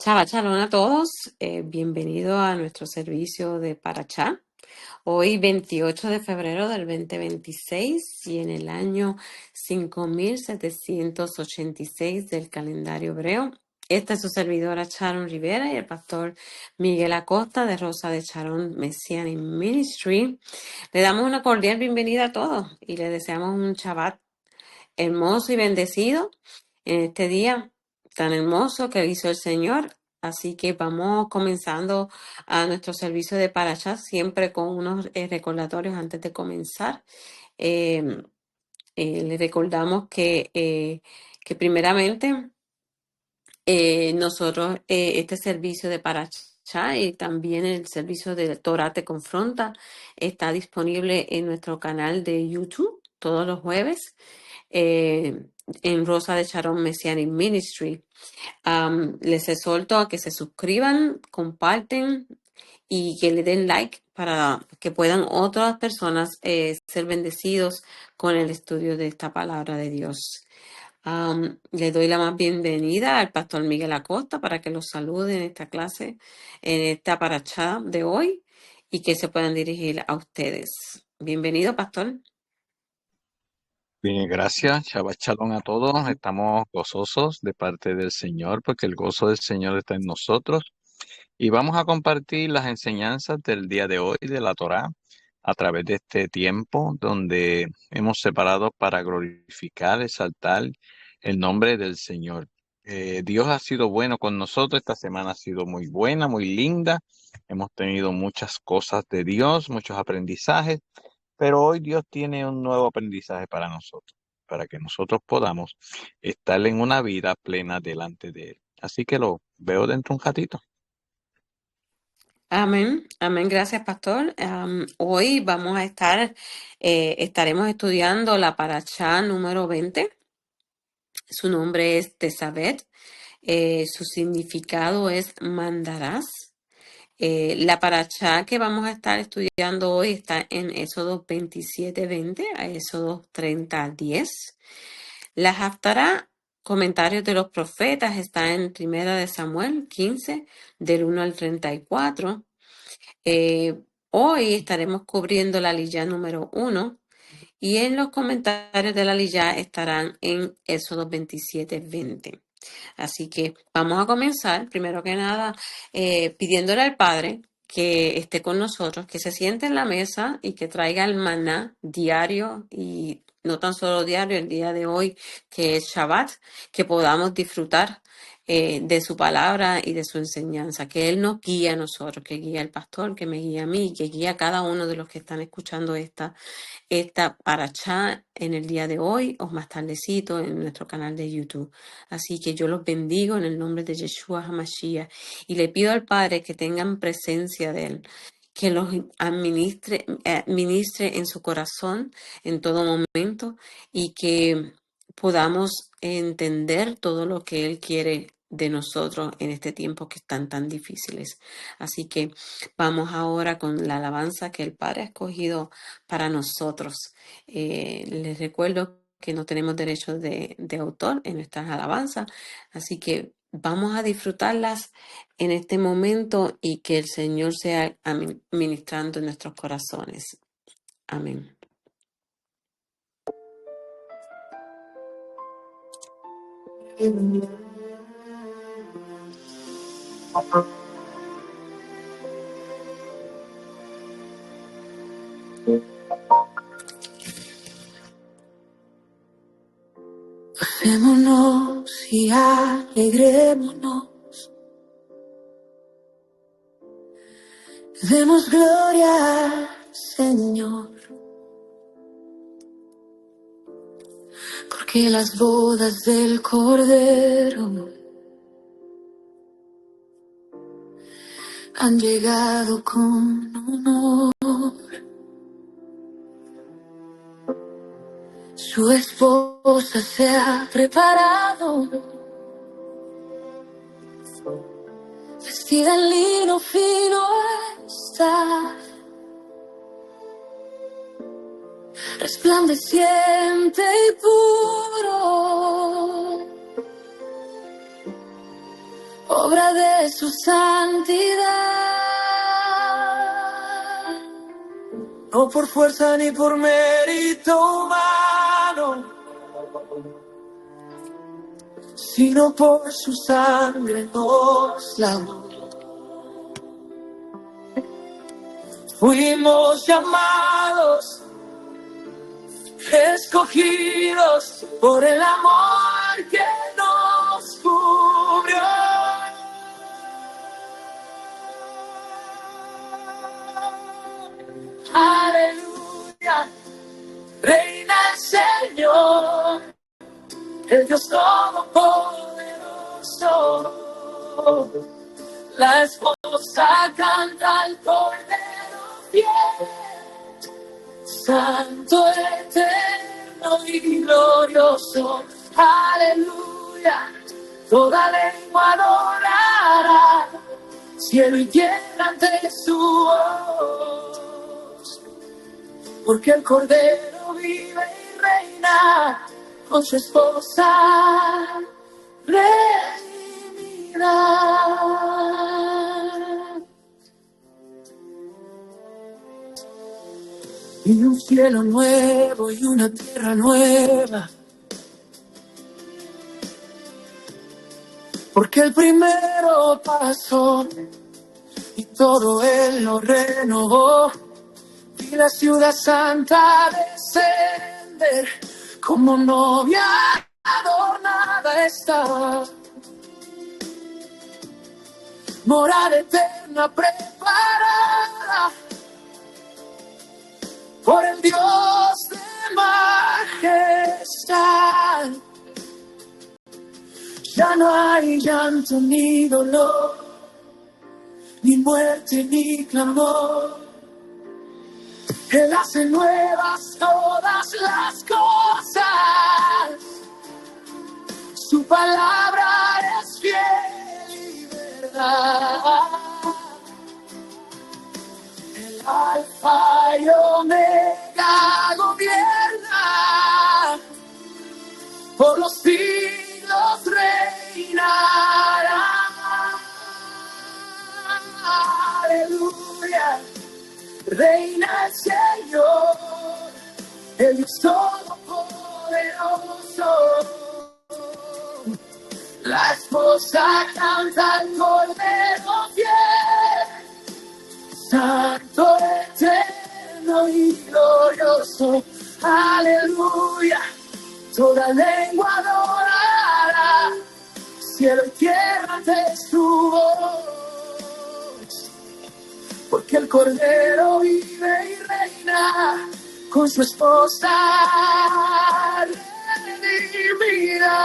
Shalom a todos, bienvenido a nuestro servicio de Parachá. Hoy 28 de febrero del 2026 y en el año 5786 del calendario hebreo. Esta es su servidora Sharon Rivera y el pastor Miguel Acosta de Rosa de Sharon Messianic Ministry. Le damos una cordial bienvenida a todos y le deseamos un Shabbat hermoso y bendecido en este día tan hermoso que hizo el Señor. Así que vamos comenzando a nuestro servicio de Parashá, siempre con unos recordatorios antes de comenzar. Eh, Les recordamos que primeramente nosotros este servicio de Parashá y también el servicio de Torah Te Confronta está disponible en nuestro canal de YouTube todos los jueves eh, en Rosa de Sharon Messianic Ministry. Les exhorto a que se suscriban, comparten y que le den like para que puedan otras personas ser bendecidos con el estudio de esta palabra de Dios. Le doy la más bienvenida al pastor Miguel Acosta para que los salude en esta clase, en esta parachá de hoy y que se puedan dirigir a ustedes. Bienvenido, pastor. Bien, gracias. Shabbat Shalom a todos. Estamos gozosos de parte del Señor porque el gozo del Señor está en nosotros. Y vamos a compartir las enseñanzas del día de hoy de la Torá a través de este tiempo donde hemos separado para glorificar, exaltar el nombre del Señor. Dios ha sido bueno con nosotros. Esta semana ha sido muy buena, muy linda. Hemos tenido muchas cosas de Dios, muchos aprendizajes. Pero hoy Dios tiene un nuevo aprendizaje para nosotros, para que nosotros podamos estar en una vida plena delante de Él. Así que lo veo dentro de un ratito. Amén, amén, gracias pastor. Hoy vamos a estaremos estudiando la parashá número 20. Su nombre es Tesabet, su significado es mandarás. La parashá que vamos a estar estudiando hoy está en Éxodo 27:20 a Éxodo 30:10. La Haftará, comentarios de los profetas, está en Primera de Samuel 15, del 1 al 34. Hoy estaremos cubriendo la liyá número 1 y en los comentarios de la liyá estarán en Éxodo 27:20. Así que vamos a comenzar, primero que nada, pidiéndole al Padre que esté con nosotros, que se siente en la mesa y que traiga el maná diario y no tan solo diario, el día de hoy, que es Shabbat, que podamos disfrutar de su palabra y de su enseñanza, que Él nos guíe a nosotros, que guíe al pastor, que me guíe a mí, que guíe a cada uno de los que están escuchando esta parachá en el día de hoy o más tardecito en nuestro canal de YouTube. Así que yo los bendigo en el nombre de Yeshua HaMashiach y le pido al Padre que tengan presencia de Él, que los ministre en su corazón en todo momento y que podamos entender todo lo que Él quiere de nosotros en este tiempo que están tan difíciles. Así que vamos ahora con la alabanza que el Padre ha escogido para nosotros. Les recuerdo que no tenemos derecho de autor en nuestras alabanzas, así que vamos a disfrutarlas en este momento y que el Señor sea ministrando en nuestros corazones. Amén. Gocémonos y alegrémonos. Demos gloria al Señor, porque las bodas del Cordero han llegado con honor. Su esposa se ha preparado, vestida en lino fino está, resplandeciente y puro. obra de su santidad. No por fuerza ni por mérito humano, sino por su sangre nos lavó. Fuimos llamados, escogidos por el amor que nos cubrió. Aleluya, reina el Señor, el Dios todopoderoso. La esposa canta al Cordero fiel, santo, eterno y glorioso. Aleluya, toda lengua adorará, cielo y tierra ante su voz. Porque el Cordero vive y reina con su esposa redimida. Y un cielo nuevo y una tierra nueva, porque el primero pasó y todo él lo renovó. Y la ciudad santa descender, como novia adornada está. Morada eterna preparada por el Dios de majestad. Ya no hay llanto ni dolor, ni muerte ni clamor. Él hace nuevas todas las cosas. Su palabra es fiel y verdad. El Alfa y Omega gobierna, por los siglos reinará. Aleluya, reina el Señor, el Dios todopoderoso. La esposa canta al Cordero fiel, santo, eterno y glorioso. Aleluya, toda lengua adorará, cielo y tierra ante su voz. Porque el Cordero vive y reina con su esposa redimida.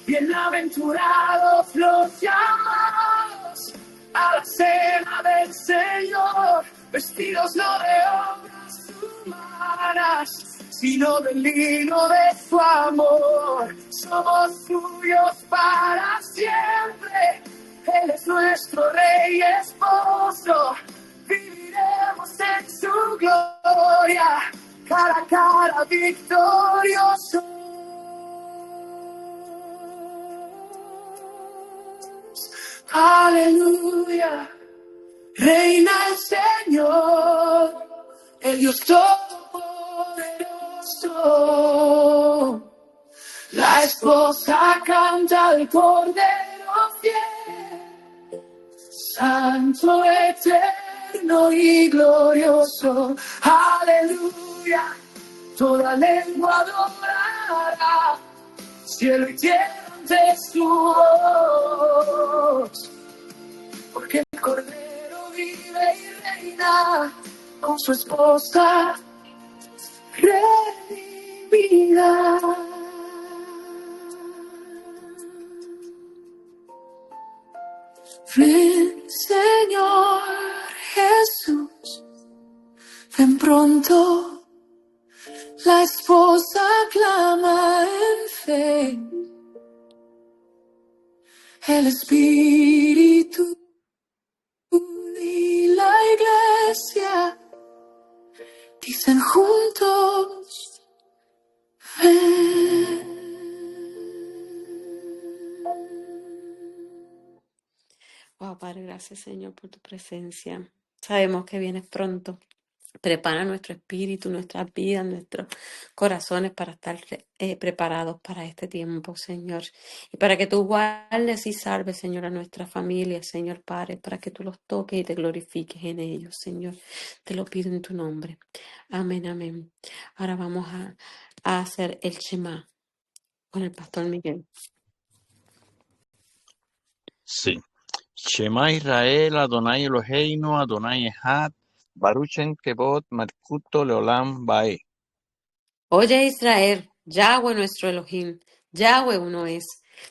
Bienaventurados los llamados a la cena del Señor, vestidos no de obras humanas, sino del lino de su amor. Somos suyos para siempre, Él es nuestro Rey y Esposo. Viviremos en su gloria, cara a cara victoriosos. Aleluya, reina el Señor, el Dios todopoderoso. La esposa canta al Cordero fiel, santo, eterno y glorioso. Aleluya, toda lengua adorará, cielo y tierra ante su voz. Porque el Cordero vive y reina con su esposa redimida. Ven, Señor Jesús, ven pronto. La esposa clama en fe. El Espíritu y la Iglesia dicen juntos Padre, gracias, Señor, por tu presencia. Sabemos que vienes pronto. Prepara nuestro espíritu, nuestras vidas, nuestros corazones para estar preparados para este tiempo, Señor. Y para que tú guardes y salves, Señor, a nuestra familia, Señor Padre, para que tú los toques y te glorifiques en ellos, Señor. Te lo pido en tu nombre. Amén, amén. Ahora vamos a hacer el Shema con el pastor Miguel. Sí. Shema Israel, Adonai Eloheinu, Adonai Echad, Baruch Shem Kevod, Malkuto Leolam Bae. Oye Israel, Yahweh nuestro Elohim, Yahweh uno es.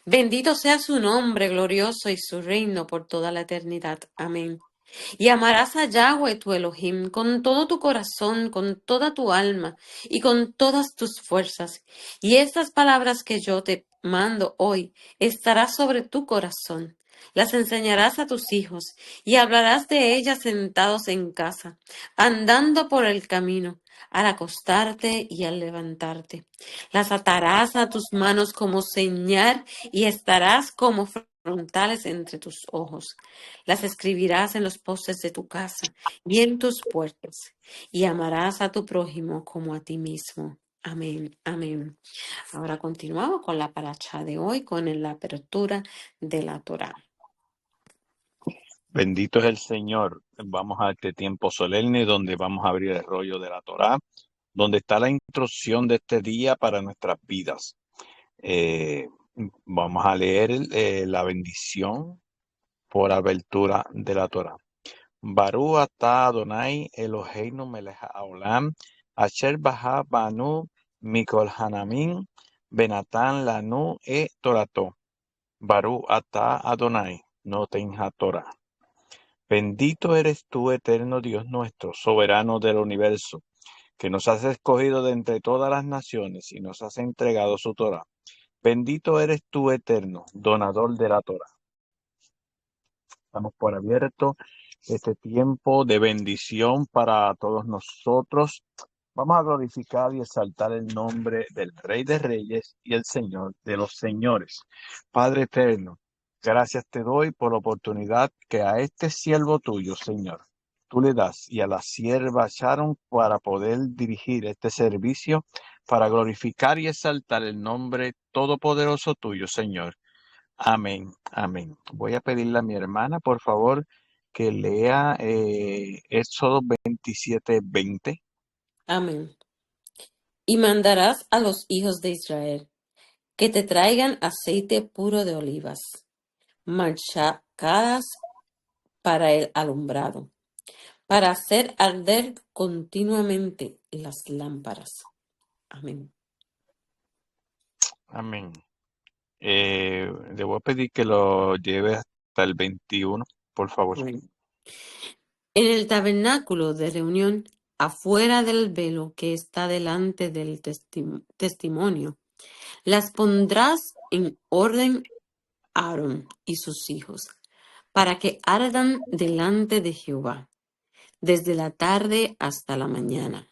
Bendito sea su nombre glorioso y su reino por toda la eternidad. Amén. Y amarás a Yahweh tu Elohim con todo tu corazón, con toda tu alma y con todas tus fuerzas. Y estas palabras que yo te mando hoy estarán sobre tu corazón. Las enseñarás a tus hijos y hablarás de ellas sentados en casa, andando por el camino, al acostarte y al levantarte. Las atarás a tus manos como señal y estarás como frontales entre tus ojos. Las escribirás en los postes de tu casa y en tus puertas, y amarás a tu prójimo como a ti mismo. Amén, amén. Ahora continuamos con la paracha de hoy, con la apertura de la Torá. Bendito es el Señor. Vamos a este tiempo solemne donde vamos a abrir el rollo de la Torá, donde está la instrucción de este día para nuestras vidas. Vamos a leer la bendición por abertura de la Torá. Baru atah Adonai Eloheinu melech haolam, asher baha banu mikol hanamin, benatan lanu torato. Baru atah Adonai, noten Torah. Bendito eres tú, eterno Dios nuestro, soberano del universo, que nos has escogido de entre todas las naciones y nos has entregado su Torah. Bendito eres tú, eterno, donador de la Torah. Estamos por abierto este tiempo de bendición para todos nosotros. Vamos a glorificar y exaltar el nombre del Rey de Reyes y el Señor de los Señores. Padre eterno, gracias te doy por la oportunidad que a este siervo tuyo, Señor, tú le das y a la sierva Sharon para poder dirigir este servicio, para glorificar y exaltar el nombre todopoderoso tuyo, Señor. Amén, amén. Voy a pedirle a mi hermana, por favor, que lea Éxodo 27:20. Amén. Y mandarás a los hijos de Israel que te traigan aceite puro de olivas, machacadas para el alumbrado, para hacer arder continuamente las lámparas. Amén. Amén. Le voy a pedir que lo lleve hasta el 21, por favor. Amén. En el tabernáculo de reunión, afuera del velo que está delante del testimonio, las pondrás en orden Aarón y sus hijos, para que ardan delante de Jehová, desde la tarde hasta la mañana,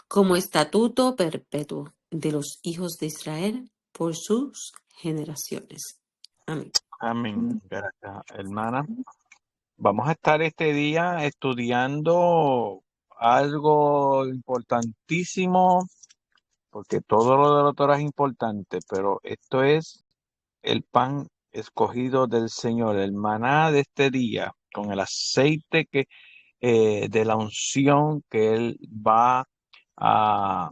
como estatuto perpetuo de los hijos de Israel por sus generaciones. Amén. Amén. Gracias, hermana. Vamos a estar este día estudiando algo importantísimo, porque todo lo de la Torah es importante, pero esto es el pan escogido del Señor, el maná de este día, con el aceite de la unción que Él va a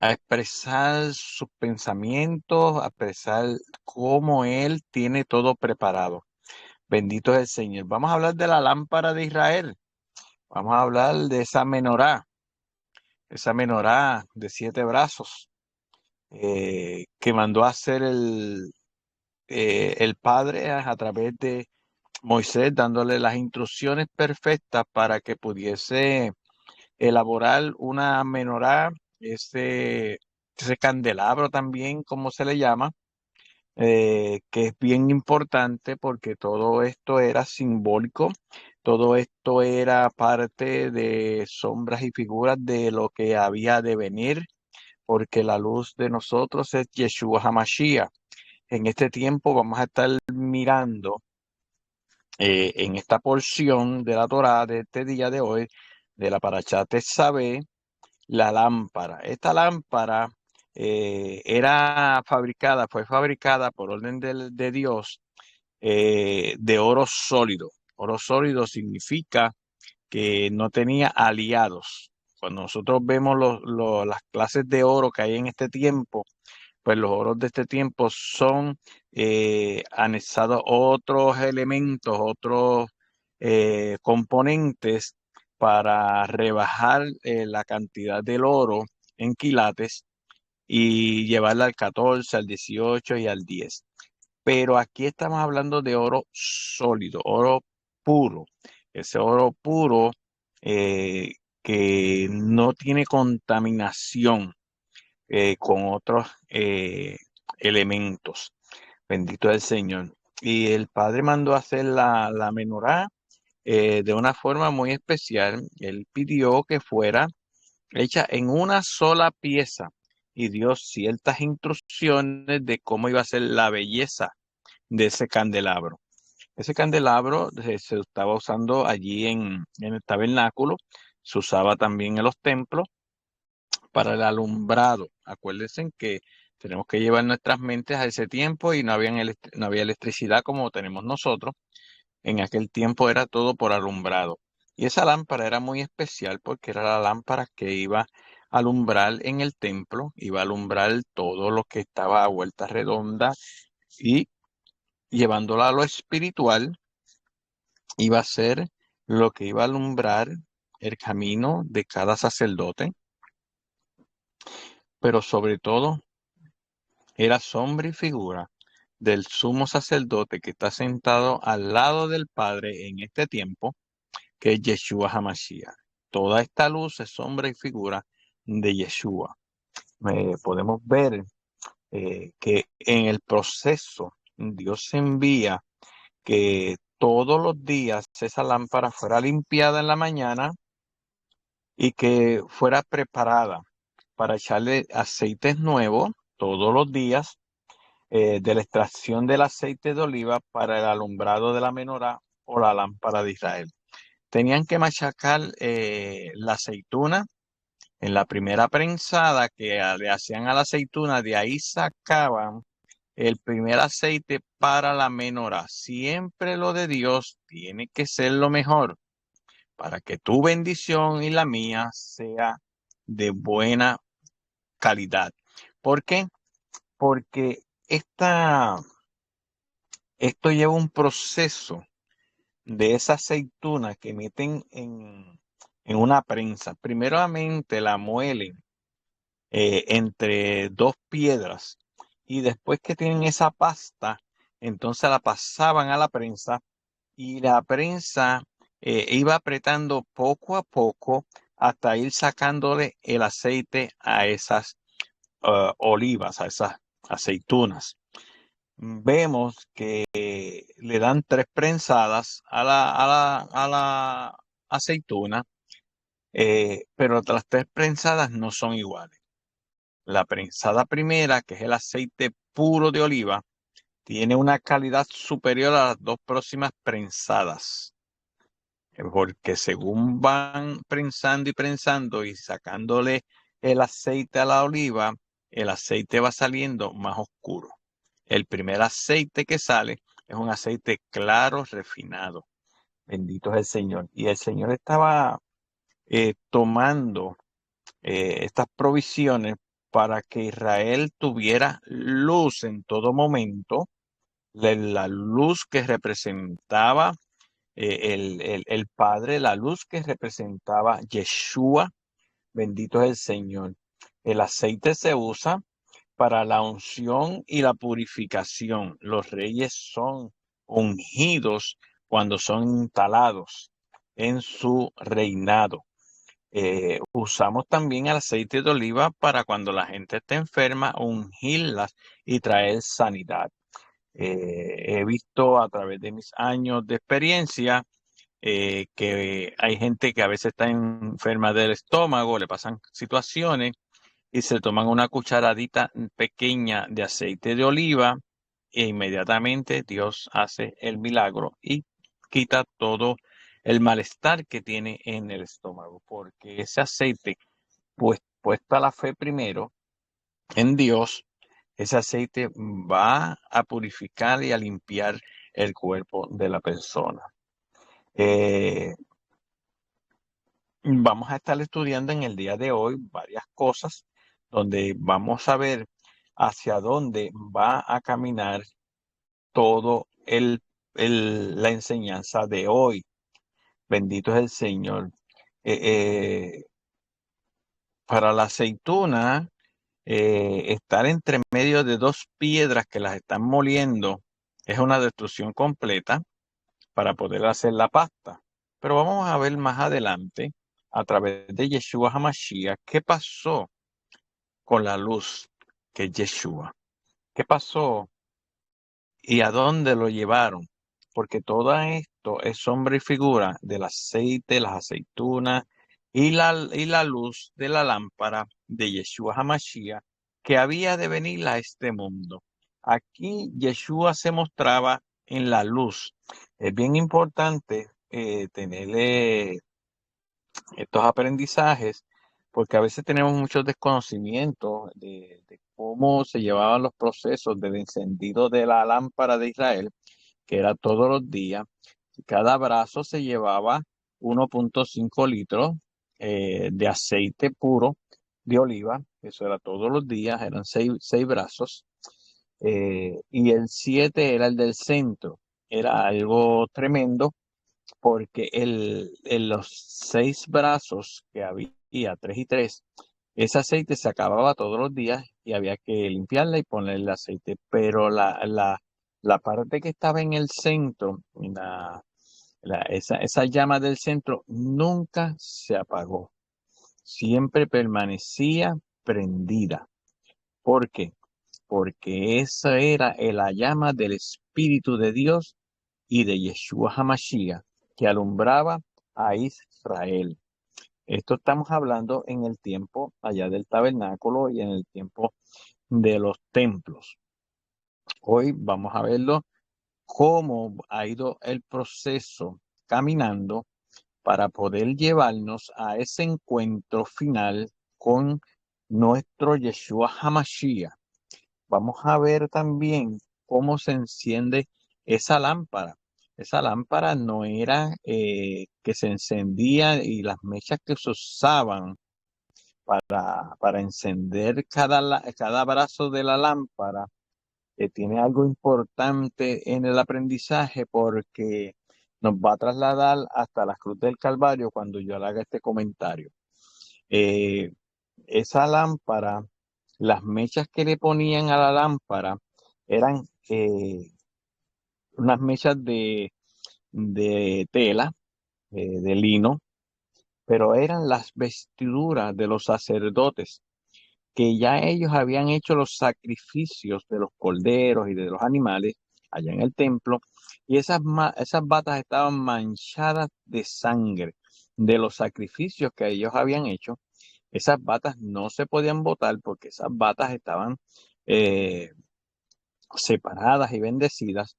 expresar sus pensamientos, a expresar cómo Él tiene todo preparado. Bendito es el Señor. Vamos a hablar de la lámpara de Israel. Vamos a hablar de esa menorá de 7 brazos que mandó a hacer el Padre a través de Moisés, dándole las instrucciones perfectas para que pudiese elaborar una menorá, ese candelabro también, como se le llama, que es bien importante porque todo esto era simbólico, todo esto era parte de sombras y figuras de lo que había de venir, porque la luz de nosotros es Yeshua HaMashiach. En este tiempo vamos a estar mirando en esta porción de la Torá de este día de hoy, de la Parashá Teshuvah, la lámpara. Esta lámpara fue fabricada por orden de Dios de oro sólido. Oro sólido significa que no tenía aliados. Cuando nosotros vemos las clases de oro que hay en este tiempo, pues los oros de este tiempo son anexados otros elementos, otros componentes para rebajar la cantidad del oro en quilates y llevarla al 14, al 18 y al 10. Pero aquí estamos hablando de oro sólido, oro puro. Ese oro puro eh, que no tiene contaminación con otros elementos. Bendito es el Señor. Y el Padre mandó a hacer la menorá de una forma muy especial. Él pidió que fuera hecha en una sola pieza y dio ciertas instrucciones de cómo iba a ser la belleza de ese candelabro. Ese candelabro se estaba usando allí en el tabernáculo, se usaba también en los templos para el alumbrado. Acuérdense que tenemos que llevar nuestras mentes a ese tiempo y no había electricidad como tenemos nosotros. En aquel tiempo era todo por alumbrado. Y esa lámpara era muy especial porque era la lámpara que iba a alumbrar en el templo, iba a alumbrar todo lo que estaba a vuelta redonda y llevándola a lo espiritual, iba a ser lo que iba a alumbrar el camino de cada sacerdote, pero sobre todo era sombra y figura del sumo sacerdote que está sentado al lado del Padre en este tiempo, que es Yeshua HaMashiach. Toda esta luz es sombra y figura de Yeshua. Podemos ver que en el proceso Dios envía que todos los días esa lámpara fuera limpiada en la mañana y que fuera preparada para echarle aceites nuevos todos los días de la extracción del aceite de oliva para el alumbrado de la menorá o la lámpara de Israel. Tenían que machacar la aceituna en la primera prensada que le hacían a la aceituna, de ahí sacaban el primer aceite para la menorá. Siempre lo de Dios tiene que ser lo mejor para que tu bendición y la mía sea de buena calidad. ¿Por qué? Porque esto lleva un proceso de esa aceituna que meten en una prensa. Primeramente la muelen entre dos piedras y después que tienen esa pasta, entonces la pasaban a la prensa y la prensa iba apretando poco a poco hasta ir sacándole el aceite a esas olivas, a esas aceitunas. Vemos que le dan 3 prensadas a la aceituna, pero las 3 prensadas no son iguales. La prensada primera, que es el aceite puro de oliva, tiene una calidad superior a las 2 próximas prensadas, porque según van prensando y prensando y sacándole el aceite a la oliva, el aceite va saliendo más oscuro. El primer aceite que sale es un aceite claro, refinado. Bendito es el Señor. Y el Señor estaba tomando estas provisiones para que Israel tuviera luz en todo momento, la luz que representaba el Padre, la luz que representaba Yeshua. Bendito es el Señor. El aceite se usa para la unción y la purificación. Los reyes son ungidos cuando son instalados en su reinado. Usamos también el aceite de oliva para cuando la gente está enferma, ungirlas y traer sanidad. He visto a través de mis años de experiencia que hay gente que a veces está enferma del estómago, le pasan situaciones y se toman una cucharadita pequeña de aceite de oliva e inmediatamente Dios hace el milagro y quita todo el malestar que tiene en el estómago, porque ese aceite, pues puesta la fe primero en Dios, ese aceite va a purificar y a limpiar el cuerpo de la persona. Vamos a estar estudiando en el día de hoy varias cosas donde vamos a ver hacia dónde va a caminar todo la enseñanza de hoy. Bendito es el Señor. Eh, eh, para la aceituna, estar entre medio de dos piedras que las están moliendo es una destrucción completa para poder hacer la pasta. Pero vamos a ver más adelante, a través de Yeshua HaMashiach, qué pasó con la luz que es Yeshua. ¿Qué pasó y a dónde lo llevaron? Porque todo esto es sombra y figura del aceite, las aceitunas y la luz de la lámpara de Yeshua HaMashiach que había de venir a este mundo. Aquí Yeshua se mostraba en la luz. Es bien importante tener estos aprendizajes porque a veces tenemos muchos desconocimientos de cómo se llevaban los procesos del encendido de la lámpara de Israel, que era todos los días. Cada brazo se llevaba 1.5 litros de aceite puro de oliva. Eso era todos los días, eran seis brazos. Y el 7 era el del centro. Era algo tremendo porque en los 6 brazos que había, 3 y 3, ese aceite se acababa todos los días y había que limpiarla y ponerle aceite. Pero la parte que estaba en el centro, esa llama del centro nunca se apagó. Siempre permanecía prendida. ¿Por qué? Porque esa era la llama del Espíritu de Dios y de Yeshua HaMashiach que alumbraba a Israel. Esto estamos hablando en el tiempo allá del tabernáculo y en el tiempo de los templos. Hoy vamos a verlo cómo ha ido el proceso caminando para poder llevarnos a ese encuentro final con nuestro Yeshua HaMashiach. Vamos a ver también cómo se enciende esa lámpara. Esa lámpara no era que se encendía y las mechas que se usaban para encender cada brazo de la lámpara. Tiene algo importante en el aprendizaje porque nos va a trasladar hasta la cruz del Calvario cuando yo le haga este comentario. Esa lámpara, las mechas que le ponían a la lámpara eran unas mechas de tela, de lino, pero eran las vestiduras de los sacerdotes, que ya ellos habían hecho los sacrificios de los corderos y de los animales allá en el templo, y esas batas estaban manchadas de sangre de los sacrificios que ellos habían hecho. Esas batas no se podían botar porque esas batas estaban separadas y bendecidas,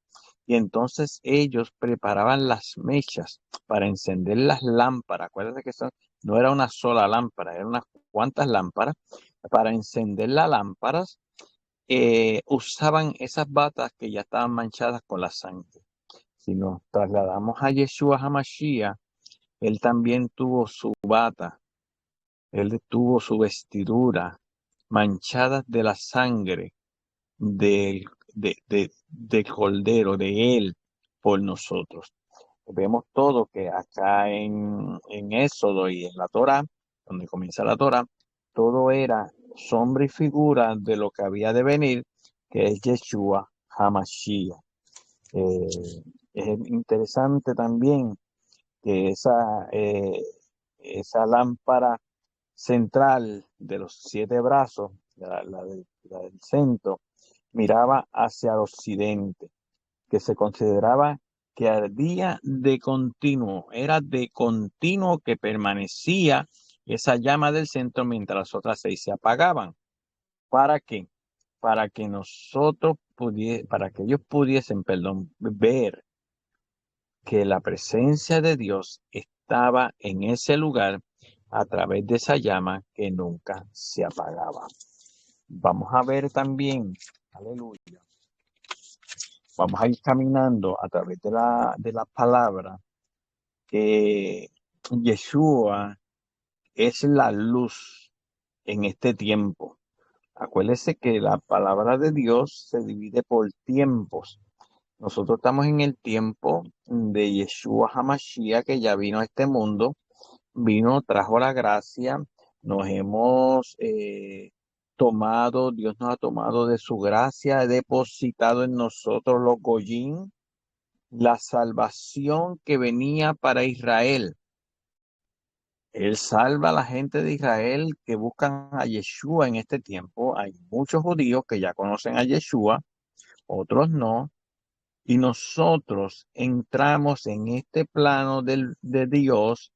y entonces ellos preparaban las mechas para encender las lámparas. Acuérdate que eso no era una sola lámpara, eran unas cuantas lámparas. Para encender las lámparas usaban esas batas que ya estaban manchadas con la sangre. Si nos trasladamos a Yeshua HaMashiach, él también tuvo su bata, él tuvo su vestidura manchadas de la sangre del, del Cordero, de Él, por nosotros. Vemos todo que acá en Éxodo y en la Torá, donde comienza la Torá, todo era sombra y figura de lo que había de venir, que es Yeshua HaMashiach. Es interesante también que esa lámpara central de los 7 brazos, la del centro, miraba hacia el occidente, que se consideraba que ardía de continuo, era de continuo que permanecía esa llama del centro mientras las otras 6 se apagaban. ¿Para qué? Para que para que ellos pudiesen, ver que la presencia de Dios estaba en ese lugar a través de esa llama que nunca se apagaba. Vamos a ver también, aleluya, vamos a ir caminando a través de la palabra que Yeshua es la luz en este tiempo. Acuérdese que la palabra de Dios se divide por tiempos. Nosotros estamos en el tiempo de Yeshua HaMashiach, que ya vino a este mundo, trajo la gracia, nos hemos tomado, Dios nos ha tomado de su gracia, ha depositado en nosotros los Goyim, la salvación que venía para Israel. Él salva a la gente de Israel que buscan a Yeshua en este tiempo. Hay muchos judíos que ya conocen a Yeshua, otros no. Y nosotros entramos en este plano de Dios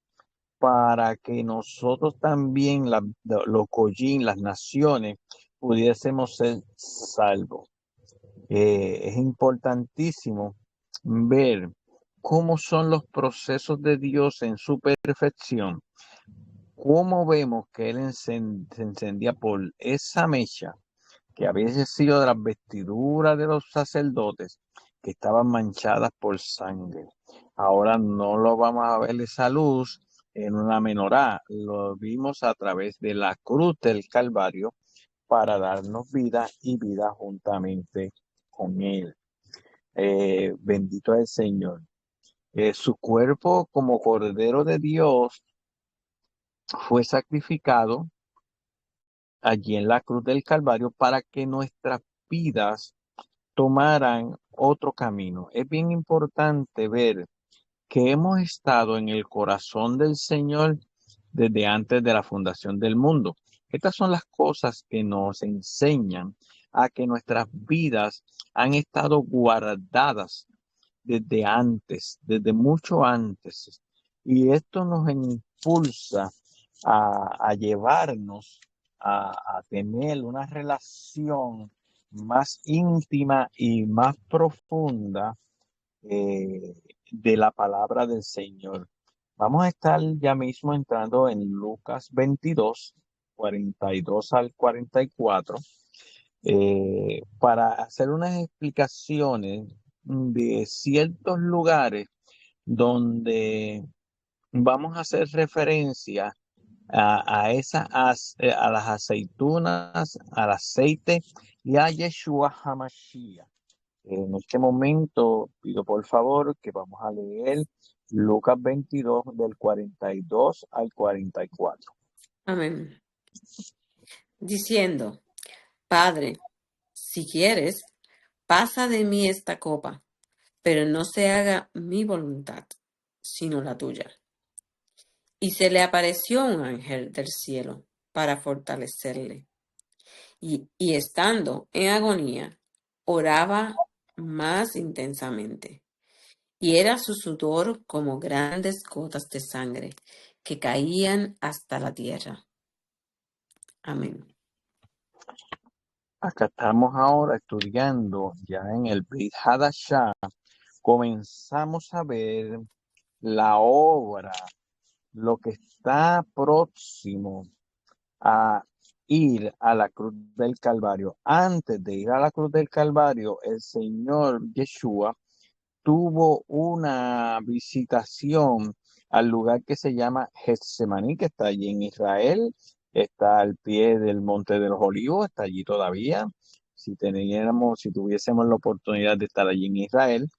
para que nosotros también, los Goyim, las naciones, pudiésemos ser salvos. Es importantísimo ver cómo son los procesos de Dios en su perfección. Cómo vemos que Él se encendía por esa mecha que había sido de las vestiduras de los sacerdotes que estaban manchadas por sangre. Ahora no lo vamos a ver esa luz en una menorá, lo vimos a través de la cruz del Calvario para darnos vida y vida juntamente con Él. Bendito es el Señor. Su cuerpo como Cordero de Dios fue sacrificado allí en la cruz del Calvario para que nuestras vidas tomaran otro camino. Es bien importante ver que hemos estado en el corazón del Señor desde antes de la fundación del mundo. Estas son las cosas que nos enseñan a que nuestras vidas han estado guardadas desde antes, desde mucho antes. Y esto nos impulsa a llevarnos a tener una relación más íntima y más profunda de la palabra del Señor. Vamos a estar ya mismo entrando en Lucas 22, 42 al 44, para hacer unas explicaciones de ciertos lugares donde vamos a hacer referencia a las aceitunas, al aceite y a Yeshua HaMashiach. En este momento pido por favor que vamos a leer Lucas 22 del 42 al 44. Amén. Diciendo, Padre, si quieres, pasa de mí esta copa, pero no se haga mi voluntad, sino la tuya. Y se le apareció un ángel del cielo para fortalecerle. Y estando en agonía, oraba más intensamente. Y era su sudor como grandes gotas de sangre que caían hasta la tierra. Amén. Acá estamos ahora estudiando ya en el Brit Hadashah. Comenzamos a ver la obra, lo que está próximo a ir a la cruz del Calvario. Antes de ir a la cruz del Calvario, el Señor Yeshua tuvo una visitación al lugar que se llama Getsemaní, que está allí en Israel, está al pie del Monte de los Olivos, está allí todavía. Si tuviésemos la oportunidad de estar allí en Israel,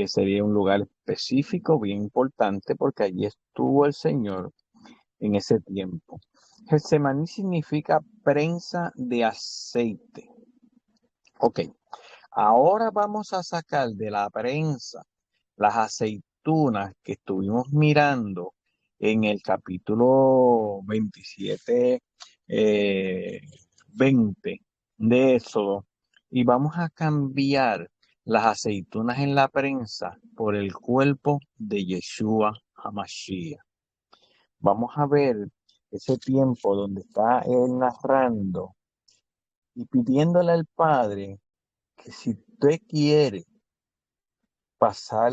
sería un lugar específico, bien importante, porque allí estuvo el Señor en ese tiempo. Getsemaní significa prensa de aceite. Ok, ahora vamos a sacar de la prensa las aceitunas que estuvimos mirando en el capítulo 27, 20 de Éxodo, y vamos a cambiar las aceitunas en la prensa por el cuerpo de Yeshua HaMashiach. Vamos a ver ese tiempo donde está él narrando y pidiéndole al Padre que si usted quiere pasar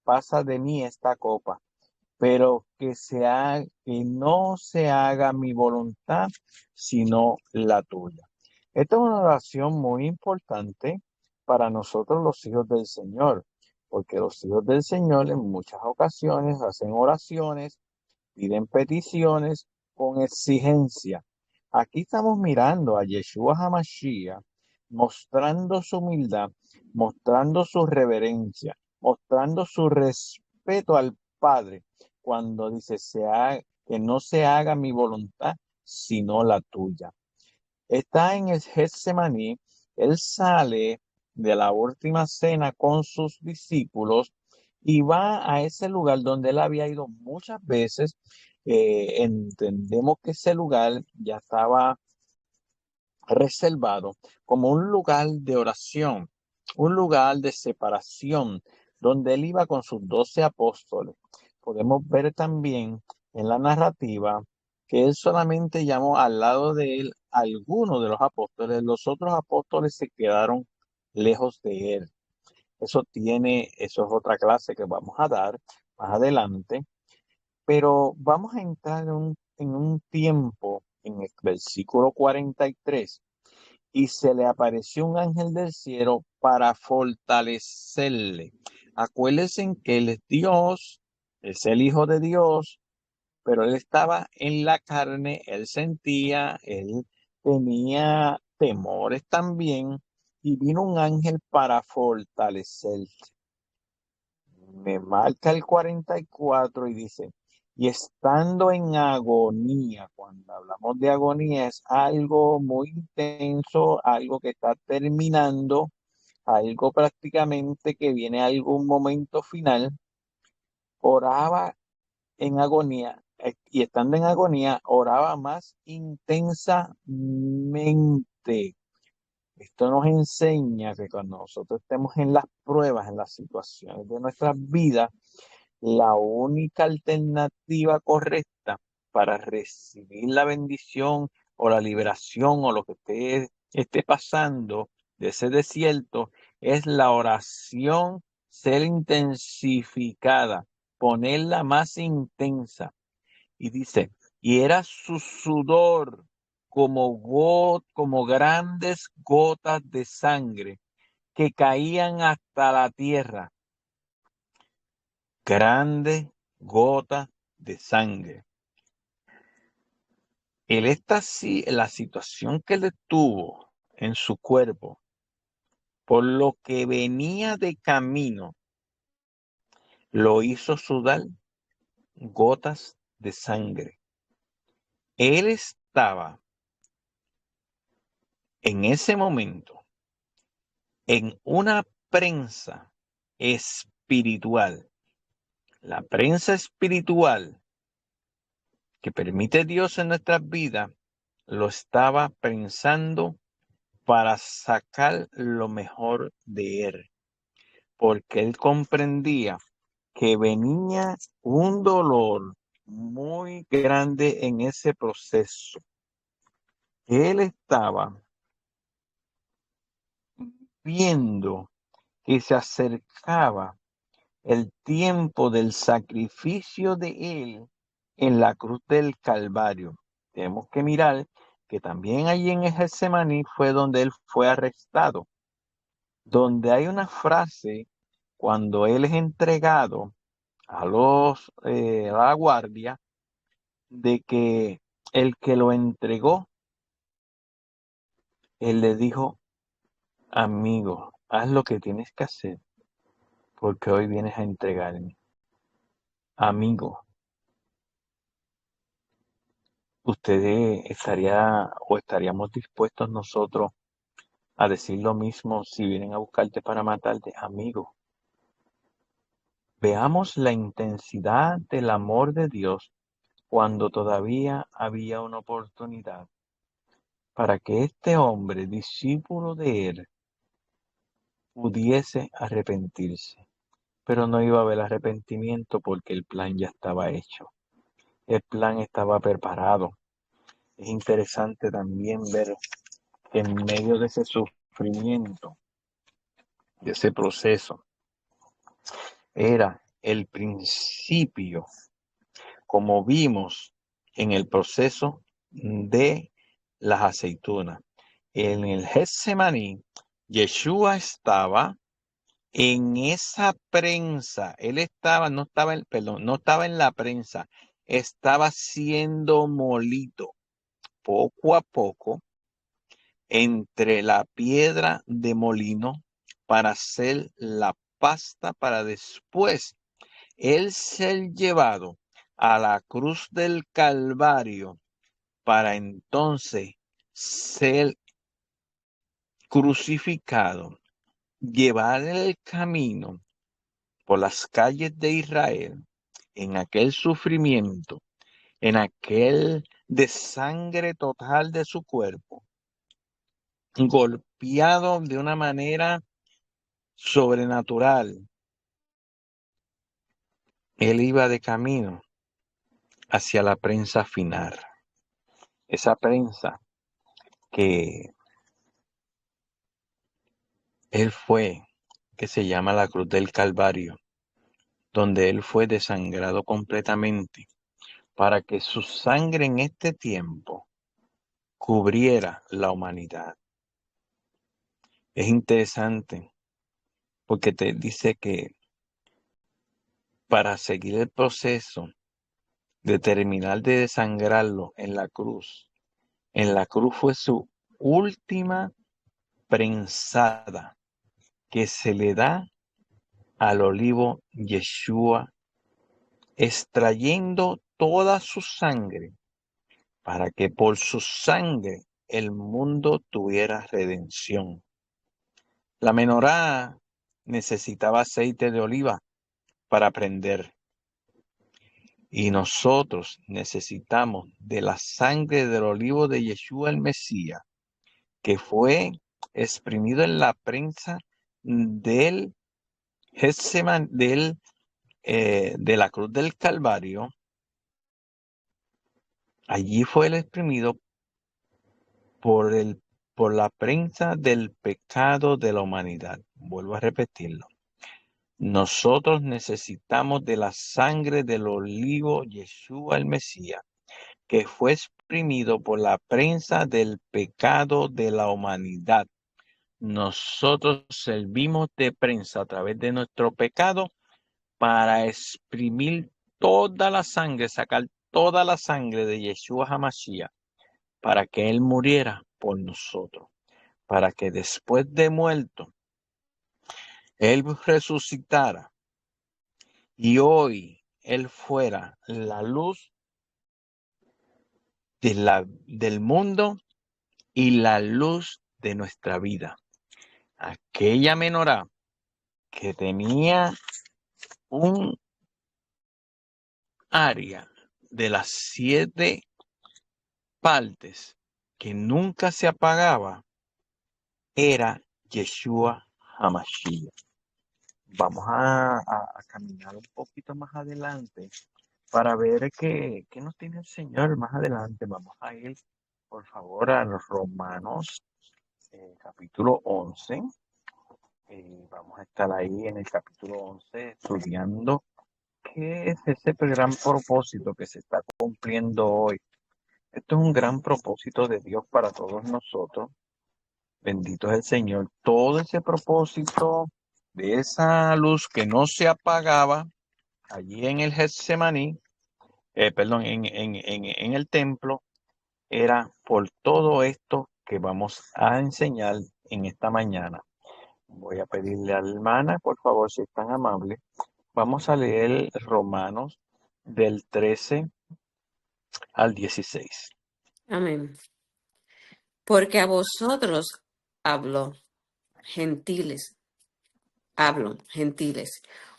pasa de mí esta copa, pero que no se haga mi voluntad, sino la tuya. Esta es una oración muy importante para nosotros los hijos del Señor, porque los hijos del Señor en muchas ocasiones hacen oraciones, piden peticiones con exigencia. Aquí estamos mirando a Yeshua HaMashiach mostrando su humildad, mostrando su reverencia, mostrando su respeto al Padre, cuando dice que no se haga mi voluntad, sino la tuya. Está en el Getsemaní, él sale de la última cena con sus discípulos y va a ese lugar donde él había ido muchas veces. Entendemos que ese lugar ya estaba reservado como un lugar de oración, un lugar de separación, donde él iba con sus 12 apóstoles. Podemos ver también en la narrativa que él solamente llamó al lado de él a algunos de los apóstoles, los otros apóstoles se quedaron lejos de él. Eso es otra clase que vamos a dar más adelante, pero vamos a entrar en un tiempo en el versículo 43. Y se le apareció un ángel del cielo para fortalecerle. Acuérdense que él es Dios, es el Hijo de Dios, pero él estaba en la carne, él sentía, él tenía temores también, y vino un ángel para fortalecerle. Me marca el 44 y dice, y estando en agonía, cuando hablamos de agonía es algo muy intenso, algo que está terminando, algo prácticamente que viene a algún momento final, oraba en agonía, y estando en agonía, oraba más intensamente. Esto nos enseña que cuando nosotros estemos en las pruebas, en las situaciones de nuestras vidas, la única alternativa correcta para recibir la bendición o la liberación o lo que usted esté pasando de ese desierto es la oración, ser intensificada, ponerla más intensa. Y dice, y era su sudor como grandes gotas de sangre que caían hasta la tierra. Grandes gotas de sangre. La situación que le tuvo en su cuerpo, por lo que venía de camino, lo hizo sudar gotas de sangre. Él estaba en ese momento en una prensa espiritual. La prensa espiritual que permite Dios en nuestras vidas, lo estaba pensando para sacar lo mejor de él, porque él comprendía que venía un dolor muy grande en ese proceso. Él estaba viendo que se acercaba el tiempo del sacrificio de él en la cruz del Calvario. Tenemos que mirar que también allí en el Getsemaní fue donde él fue arrestado, donde hay una frase cuando él es entregado a la guardia, de que el que lo entregó, él le dijo, amigo, haz lo que tienes que hacer, porque hoy vienes a entregarme. Amigo, estaríamos dispuestos nosotros a decir lo mismo si vienen a buscarte para matarte, amigo. Veamos la intensidad del amor de Dios cuando todavía había una oportunidad para que este hombre, discípulo de él, pudiese arrepentirse. Pero no iba a haber arrepentimiento porque el plan ya estaba hecho. El plan estaba preparado. Es interesante también ver que en medio de ese sufrimiento, de ese proceso, era el principio, como vimos en el proceso de las aceitunas. En el Getsemaní, Yeshua estaba en esa prensa. Él estaba, no estaba en, perdón, no estaba en la prensa, estaba siendo molido poco a poco entre la piedra de molino para hacer la pasta para después él ser llevado a la cruz del Calvario para entonces ser crucificado, llevar el camino por las calles de Israel en aquel sufrimiento, en aquel desangre total de su cuerpo, golpeado de una manera sobrenatural. Él iba de camino hacia la prensa final. Esa prensa que él fue, que se llama la cruz del Calvario, donde él fue desangrado completamente para que su sangre en este tiempo cubriera la humanidad. Es interesante porque te dice que para seguir el proceso de terminar de desangrarlo en la cruz fue su última prensada que se le da al olivo Yeshua, extrayendo toda su sangre para que por su sangre el mundo tuviera redención. La menorá necesitaba aceite de oliva para prender. Y nosotros necesitamos de la sangre del olivo de Yeshua el Mesías, que fue exprimido en la prensa del Getsemaní, de la cruz del Calvario. Allí fue el exprimido por la prensa del pecado de la humanidad. Vuelvo a repetirlo. Nosotros necesitamos de la sangre del olivo Yeshua el Mesías, que fue exprimido por la prensa del pecado de la humanidad. Nosotros servimos de prensa a través de nuestro pecado para exprimir toda la sangre, sacar toda la sangre de Yeshua HaMashiach, para que Él muriera por nosotros, para que después de muerto, Él resucitara y hoy Él fuera la luz del mundo y la luz de nuestra vida. Aquella menorá que tenía un área de las 7 partes que nunca se apagaba, era Yeshua HaMashiach. Vamos a caminar un poquito más adelante para ver qué nos tiene el Señor más adelante. Vamos a ir, por favor, a los Romanos, capítulo 11. Vamos a estar ahí en el capítulo 11 estudiando qué es ese gran propósito que se está cumpliendo hoy. Esto es un gran propósito de Dios para todos nosotros. Bendito es el Señor. Todo ese propósito de esa luz que no se apagaba allí en el Getsemaní, en el templo, era por todo esto que vamos a enseñar en esta mañana. Voy a pedirle a la hermana, por favor, si es tan amable. Vamos a leer Romanos del 13 al 16. Amén. Porque a vosotros hablo, gentiles,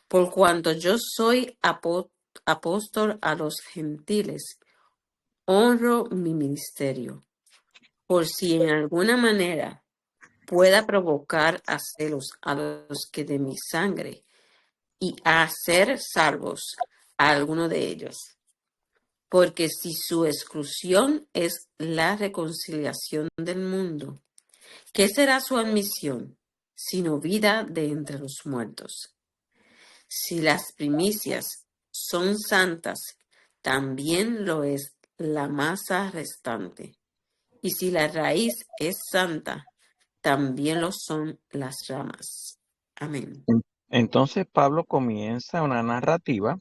por cuanto yo soy apóstol a los gentiles, honro mi ministerio, por si en alguna manera pueda provocar a celos a los que de mi sangre y a hacer salvos a alguno de ellos. Porque si su exclusión es la reconciliación del mundo, ¿qué será su admisión, sino vida de entre los muertos? Si las primicias son santas, también lo es la masa restante. Y si la raíz es santa, también lo son las ramas. Amén. Entonces Pablo comienza una narrativa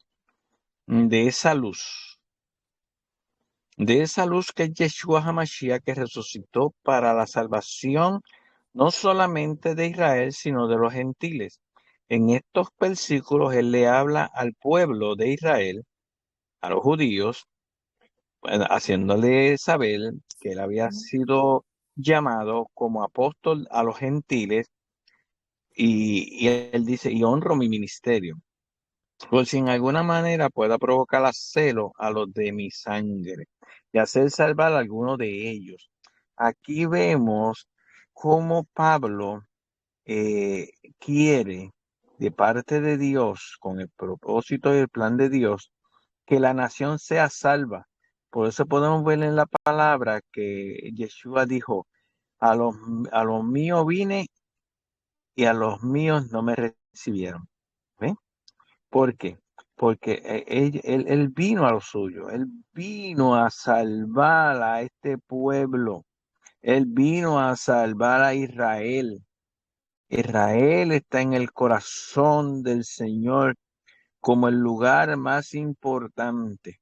de esa luz que es Yeshua HaMashiach, que resucitó para la salvación no solamente de Israel, sino de los gentiles. En estos versículos él le habla al pueblo de Israel, a los judíos, haciéndole saber que él había sido llamado como apóstol a los gentiles, y él dice, y honro mi ministerio, por si en alguna manera pueda provocar a celo a los de mi sangre y hacer salvar a alguno de ellos. Aquí vemos cómo Pablo quiere, de parte de Dios, con el propósito y el plan de Dios, que la nación sea salva. Por eso podemos ver en la palabra que Yeshua dijo, a los míos vine y a los míos no me recibieron. ¿Ven? ¿Por qué? Porque él vino a lo suyo, él vino a salvar a este pueblo, él vino a salvar a Israel. Israel está en el corazón del Señor como el lugar más importante,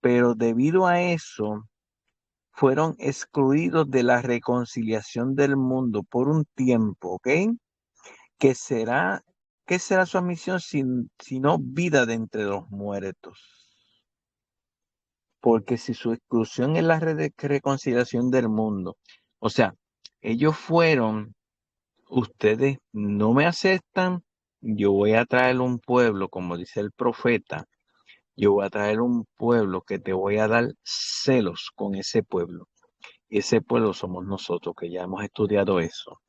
pero debido a eso fueron excluidos de la reconciliación del mundo por un tiempo, ¿ok? ¿Qué será, qué será su misión sino vida de entre los muertos? Porque si su exclusión es la reconciliación del mundo, o sea, ellos fueron, ustedes no me aceptan, yo voy a traer un pueblo, como dice el profeta, yo voy a traer un pueblo que te voy a dar celos con ese pueblo. Y ese pueblo somos nosotros, que ya hemos estudiado eso.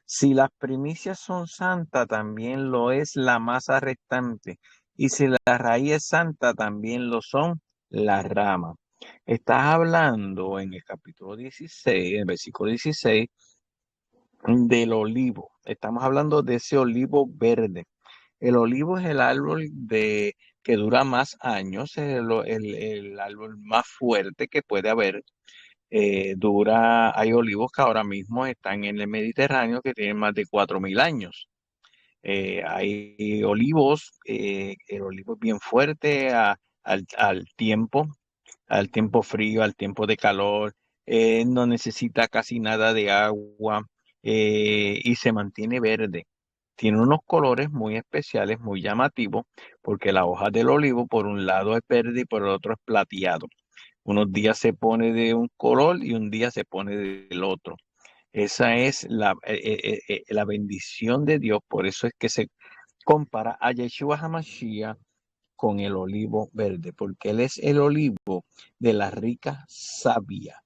Si las primicias son santas, también lo es la masa restante. Y si la raíz es santa, también lo son las ramas. Estás hablando en el capítulo 16, en el versículo 16, del olivo. Estamos hablando de ese olivo verde. El olivo es el árbol que dura más años, es el árbol más fuerte que puede haber. Hay olivos que ahora mismo están en el Mediterráneo que tienen más de 4.000 años. Hay olivos, el olivo es bien fuerte al tiempo frío, al tiempo de calor, no necesita casi nada de agua, y se mantiene verde. Tiene unos colores muy especiales, muy llamativos, porque la hoja del olivo por un lado es verde y por el otro es plateado. Unos días se pone de un color y un día se pone del otro. Esa es la bendición de Dios. Por eso es que se compara a Yeshua HaMashiach con el olivo verde, porque él es el olivo de la rica savia.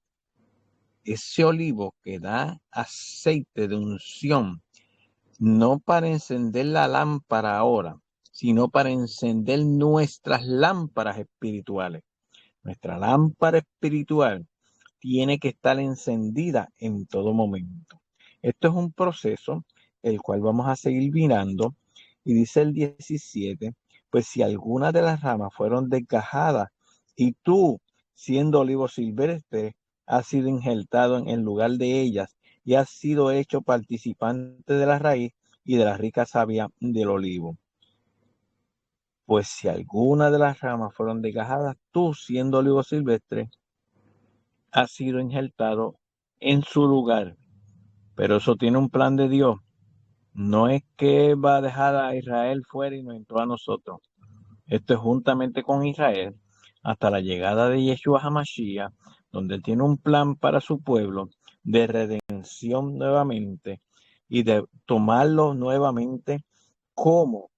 Ese olivo que da aceite de unción, no para encender la lámpara ahora, sino para encender nuestras lámparas espirituales. Nuestra lámpara espiritual tiene que estar encendida en todo momento. Esto es un proceso el cual vamos a seguir mirando, y dice el 17, pues si alguna de las ramas fueron desgajadas y tú, siendo olivo silvestre, has sido injertado en lugar de ellas y has sido hecho participante de la raíz y de la rica savia del olivo. Pues si alguna de las ramas fueron desgajadas, tú, siendo olivo silvestre, has sido injertado en su lugar. Pero eso tiene un plan de Dios. No es que va a dejar a Israel fuera y nos entró a nosotros. Esto es juntamente con Israel hasta la llegada de Yeshua HaMashiach, donde él tiene un plan para su pueblo de redención nuevamente y de tomarlo nuevamente como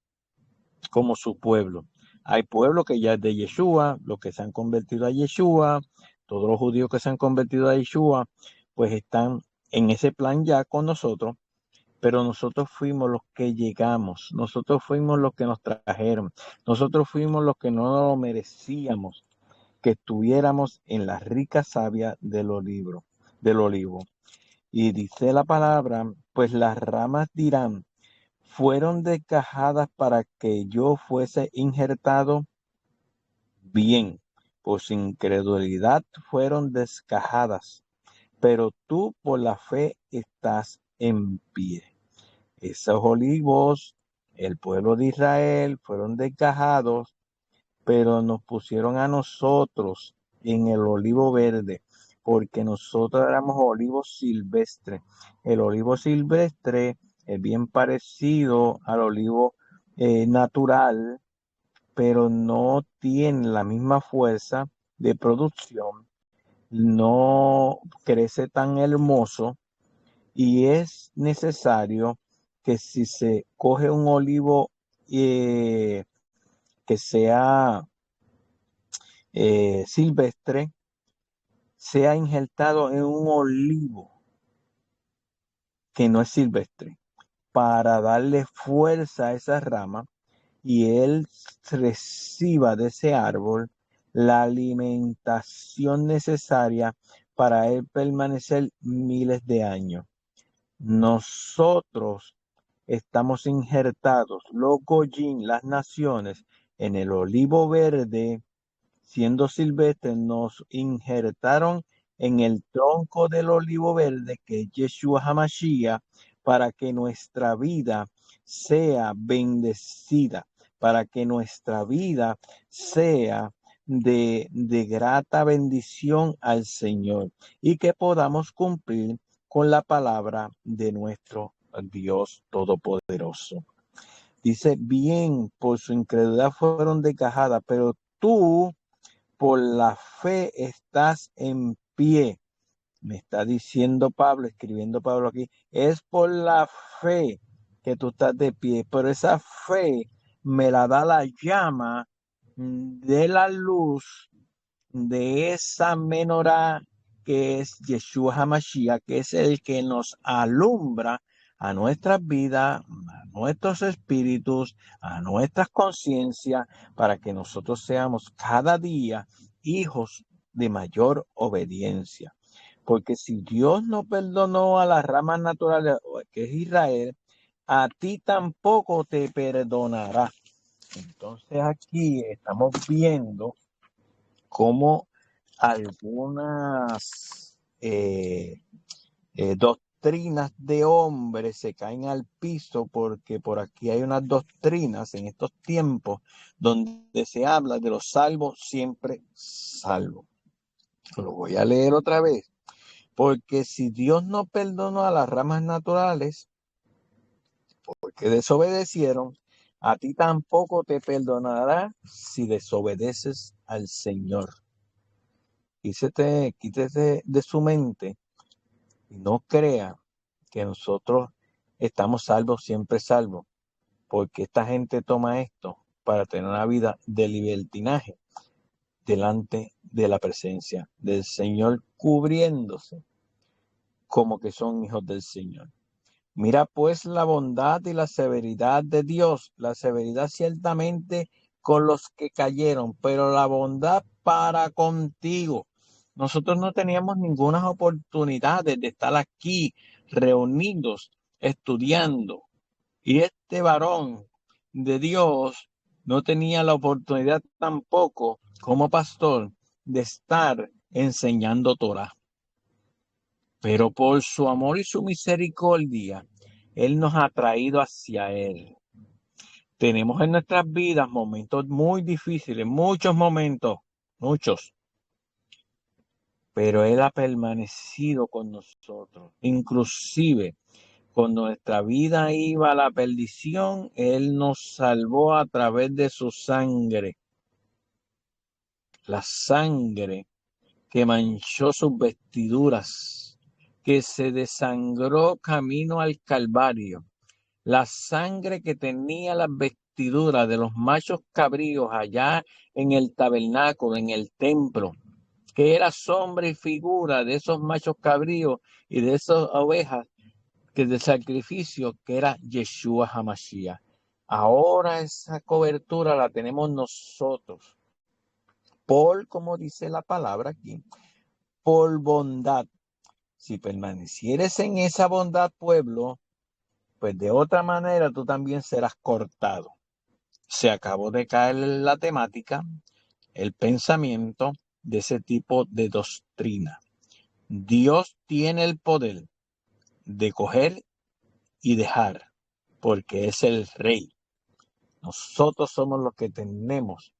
su pueblo. Hay pueblos que ya es de Yeshua, los que se han convertido a Yeshua, todos los judíos que se han convertido a Yeshua, pues están en ese plan ya con nosotros, pero nosotros fuimos los que llegamos, nosotros fuimos los que nos trajeron, nosotros fuimos los que no lo merecíamos, que estuviéramos en la rica savia del olivo. Y dice la palabra, pues las ramas dirán, fueron desgajadas para que yo fuese injertado. Bien, por su incredulidad fueron desgajadas, pero tú por la fe estás en pie. Esos olivos, el pueblo de Israel, fueron desgajados, pero nos pusieron a nosotros en el olivo verde, porque nosotros éramos olivos silvestres. El olivo silvestre es bien parecido al olivo natural, pero no tiene la misma fuerza de producción, no crece tan hermoso, y es necesario que si se coge un olivo que sea silvestre, sea injertado en un olivo que no es silvestre, para darle fuerza a esa rama y él reciba de ese árbol la alimentación necesaria para él permanecer miles de años. Nosotros estamos injertados, los Goyim, las naciones, en el olivo verde, siendo silvestres, nos injertaron en el tronco del olivo verde, que es Yeshua HaMashiach, para que nuestra vida sea bendecida, para que nuestra vida sea de grata bendición al Señor y que podamos cumplir con la palabra de nuestro Dios Todopoderoso. Dice, bien, por su incredulidad fueron desgajadas, pero tú por la fe estás en pie. Me está diciendo Pablo, escribiendo Pablo aquí, es por la fe que tú estás de pie, pero esa fe me la da la llama de la luz de esa menorá que es Yeshua HaMashiach, que es el que nos alumbra a nuestras vidas, a nuestros espíritus, a nuestras conciencias, para que nosotros seamos cada día hijos de mayor obediencia. Porque si Dios no perdonó a las ramas naturales, que es Israel, a ti tampoco te perdonará. Entonces aquí estamos viendo cómo algunas doctrinas de hombres se caen al piso, porque por aquí hay unas doctrinas en estos tiempos donde se habla de los salvos siempre salvos. Lo voy a leer otra vez. Porque si Dios no perdonó a las ramas naturales, porque desobedecieron, a ti tampoco te perdonará si desobedeces al Señor. Quítese de su mente y no crea que nosotros estamos salvos, siempre salvos, porque esta gente toma esto para tener una vida de libertinaje delante de la presencia del Señor, cubriéndose como que son hijos del Señor. Mira pues la bondad y la severidad de Dios, la severidad ciertamente con los que cayeron, pero la bondad para contigo. Nosotros no teníamos ninguna oportunidad de estar aquí reunidos, estudiando. Y este varón de Dios no tenía la oportunidad tampoco, como pastor, de estar enseñando Torah. Pero por su amor y su misericordia, Él nos ha traído hacia Él. Tenemos en nuestras vidas momentos muy difíciles, muchos momentos, muchos. Pero Él ha permanecido con nosotros. Inclusive, cuando nuestra vida iba a la perdición, Él nos salvó a través de su sangre. La sangre que manchó sus vestiduras, que se desangró camino al Calvario, la sangre que tenía las vestiduras de los machos cabríos allá en el tabernáculo, en el templo, que era sombra y figura de esos machos cabríos y de esas ovejas que de sacrificio, que era Yeshua HaMashiach. Ahora esa cobertura la tenemos nosotros, por, como dice la palabra aquí, por bondad. Si permanecieres en esa bondad, pueblo, pues de otra manera tú también serás cortado. Se acabó de caer la temática, el pensamiento de ese tipo de doctrina. Dios tiene el poder de coger y dejar, porque es el Rey. Nosotros somos los que tenemos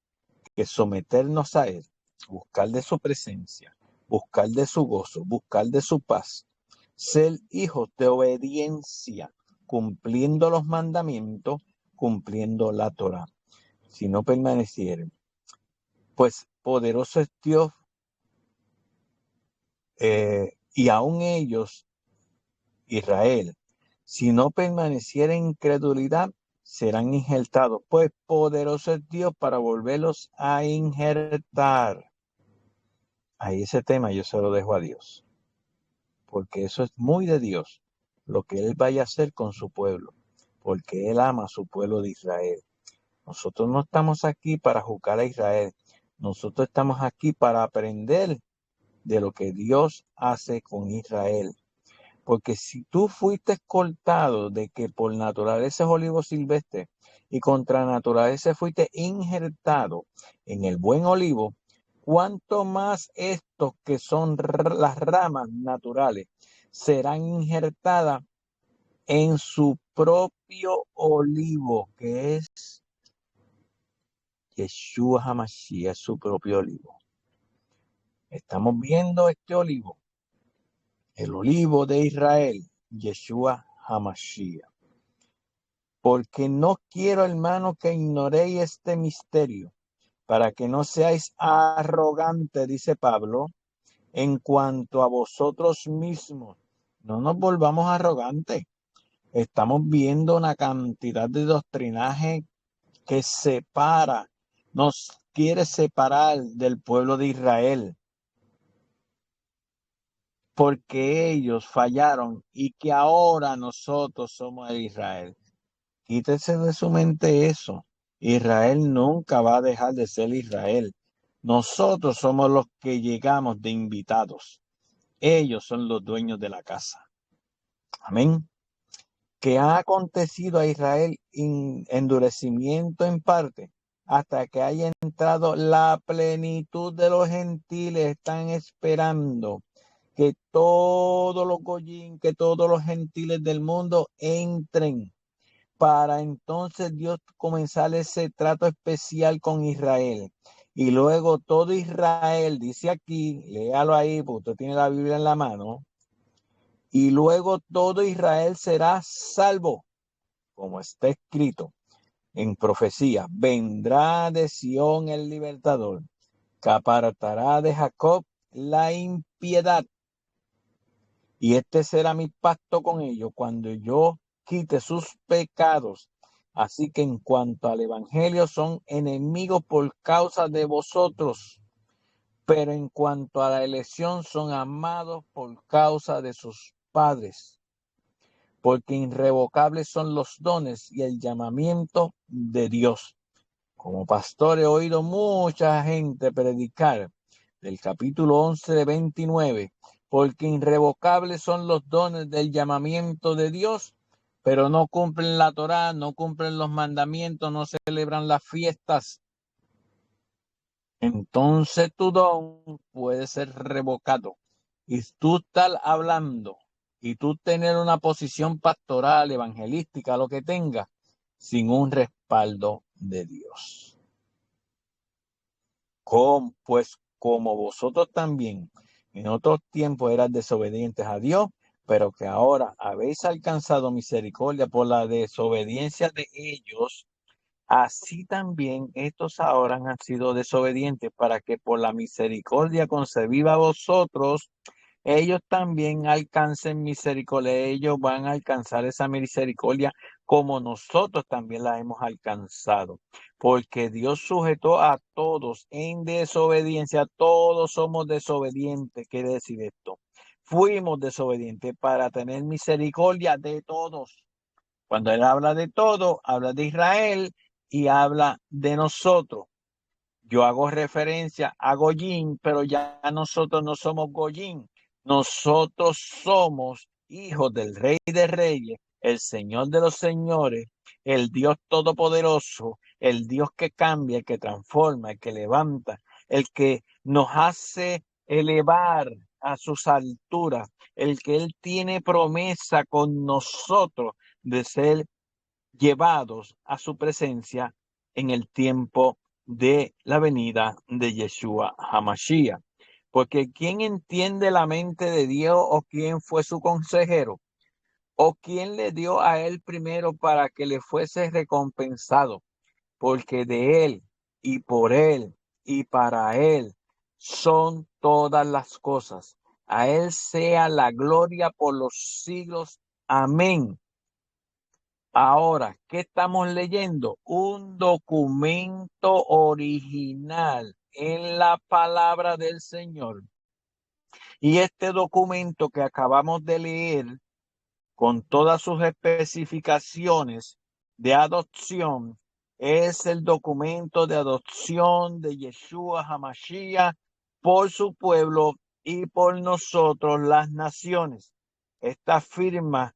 que someternos a Él, buscar de su presencia, buscar de su gozo, buscar de su paz, ser hijos de obediencia, cumpliendo los mandamientos, cumpliendo la Torá. Si no permanecieren, pues poderoso es Dios, y aun ellos, Israel, si no permanecieren en incredulidad, serán injertados, pues poderoso es Dios para volverlos a injertar. Ahí ese tema yo se lo dejo a Dios, porque eso es muy de Dios, lo que Él vaya a hacer con su pueblo, porque Él ama a su pueblo de Israel. Nosotros no estamos aquí para juzgar a Israel, nosotros estamos aquí para aprender de lo que Dios hace con Israel. Porque si tú fuiste cortado de que por naturaleza es olivo silvestre y contra naturaleza fuiste injertado en el buen olivo, cuánto más estos que son las ramas naturales serán injertadas en su propio olivo, que es Yeshua HaMashiach, su propio olivo. Estamos viendo este olivo, el olivo de Israel, Yeshua HaMashiach. Porque no quiero, hermano, que ignoréis este misterio, para que no seáis arrogantes, dice Pablo, en cuanto a vosotros mismos. No nos volvamos arrogantes. Estamos viendo una cantidad de doctrinaje que separa, nos quiere separar del pueblo de Israel, porque ellos fallaron y que ahora nosotros somos el Israel. Quítese de su mente eso. Israel nunca va a dejar de ser Israel. Nosotros somos los que llegamos de invitados. Ellos son los dueños de la casa. Amén. Que ha acontecido a Israel endurecimiento en parte, hasta que haya entrado la plenitud de los gentiles. Están esperando que todos los goyim, que todos los gentiles del mundo entren, para entonces Dios comenzar ese trato especial con Israel. Y luego todo Israel, dice aquí, léalo ahí, porque usted tiene la Biblia en la mano, y luego todo Israel será salvo, como está escrito en profecía: vendrá de Sión el libertador, que apartará de Jacob la impiedad. Y este será mi pacto con ellos cuando yo quite sus pecados. Así que en cuanto al evangelio, son enemigos por causa de vosotros, pero en cuanto a la elección, son amados por causa de sus padres, porque irrevocables son los dones y el llamamiento de Dios. Como pastor he oído mucha gente predicar del capítulo 11 de 29, porque irrevocables son los dones del llamamiento de Dios, pero no cumplen la Torá, no cumplen los mandamientos, no celebran las fiestas. Entonces tu don puede ser revocado. Y tú estás hablando y tú tener una posición pastoral, evangelística, lo que tengas, sin un respaldo de Dios. Pues como vosotros también en otros tiempos eras desobedientes a Dios, pero que ahora habéis alcanzado misericordia por la desobediencia de ellos, así también estos ahora han sido desobedientes, para que por la misericordia concebida a vosotros, ellos también alcancen misericordia. Ellos van a alcanzar esa misericordia como nosotros también la hemos alcanzado. Porque Dios sujetó a todos en desobediencia. Todos somos desobedientes. ¿Quiere decir esto? Fuimos desobedientes para tener misericordia de todos. Cuando Él habla de todo, habla de Israel y habla de nosotros. Yo hago referencia a Goyín, pero ya nosotros no somos Goyín. Nosotros somos hijos del Rey de Reyes el Señor de los señores, el Dios todopoderoso, el Dios que cambia, el que transforma, el que levanta, el que nos hace elevar a sus alturas, el que Él tiene promesa con nosotros de ser llevados a su presencia en el tiempo de la venida de Yeshua HaMashiach. Porque ¿quién entiende la mente de Dios o quién fue su consejero? ¿O quién le dio a él primero para que le fuese recompensado? Porque de él y por él y para él son todas las cosas. A él sea la gloria por los siglos. Amén. Ahora, ¿qué estamos leyendo? Un documento original en la palabra del Señor. Y este documento que acabamos de leer, con todas sus especificaciones de adopción, es el documento de adopción de Yeshua HaMashiach por su pueblo y por nosotros las naciones. Esta firma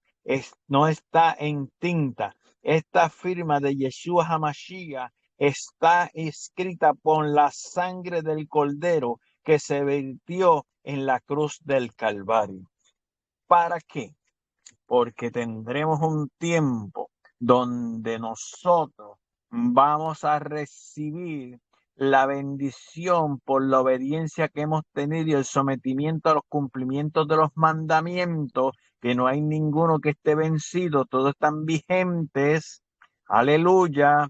no está en tinta. Esta firma de Yeshua HaMashiach está escrita por la sangre del Cordero que se vertió en la cruz del Calvario. ¿Para qué? Porque tendremos un tiempo donde nosotros vamos a recibir la bendición por la obediencia que hemos tenido y el sometimiento a los cumplimientos de los mandamientos, que no hay ninguno que esté vencido, todos están vigentes. Aleluya.